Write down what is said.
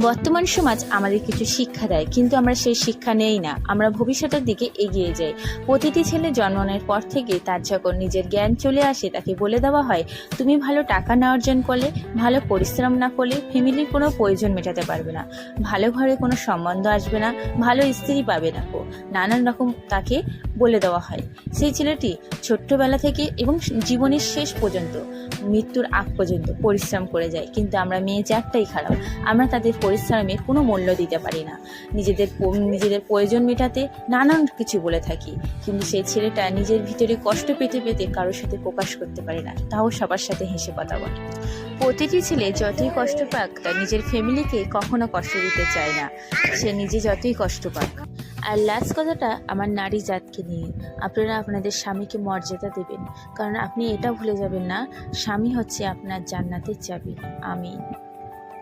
বর্তমান সমাজ আমাদের কিছু শিক্ষা দেয়, কিন্তু আমরা সেই শিক্ষা নেই না। আমরা ভবিষ্যতের দিকে এগিয়ে যাই। প্রতিটি ছেলে জন্মানোর পর থেকে তার যখন নিজের জ্ঞান চলে আসে, তাকে বলে দেওয়া হয়, তুমি ভালো টাকা না অর্জন করলে, ভালো পরিশ্রম না করলে ফ্যামিলির কোনো প্রয়োজন মেটাতে পারবে না, ভালো ঘরে কোনো সম্বন্ধ আসবে না, ভালো স্ত্রী পাবে না। নানান রকম তাকে বলে দেওয়া হয়। সেই ছেলেটি ছোট্টবেলা থেকে এবং জীবনের শেষ পর্যন্ত, মৃত্যুর আগ পর্যন্ত পরিশ্রম করে যায়। কিন্তু আমরা মেয়ে জাতটাই খারাপ, আমরা তাদের পরিশ্রমে কোনো মূল্য দিতে পারি না। নিজেদের প্রয়োজন মেটাতে নানান কিছু বলে থাকি, কিন্তু সেই ছেলেটা নিজের ভিতরে কষ্ট পেতে পেতে কারোর সাথে প্রকাশ করতে পারে না, তাও সবার সাথে হেসে কথা বলে। প্রতিটি ছেলে যতই কষ্ট পাক, তার নিজের ফ্যামিলিকে কখনো কষ্ট দিতে চায় না, সে নিজে যতই কষ্ট পাক। আর লাস্ট কথাটা আমার নারী জাতকে নিয়ে, আপনারা আপনাদের স্বামীকে মর্যাদা দেবেন, কারণ আপনি এটা ভুলে যাবেন না, স্বামী হচ্ছে আপনার জান্নাতের চাবি। আমিন।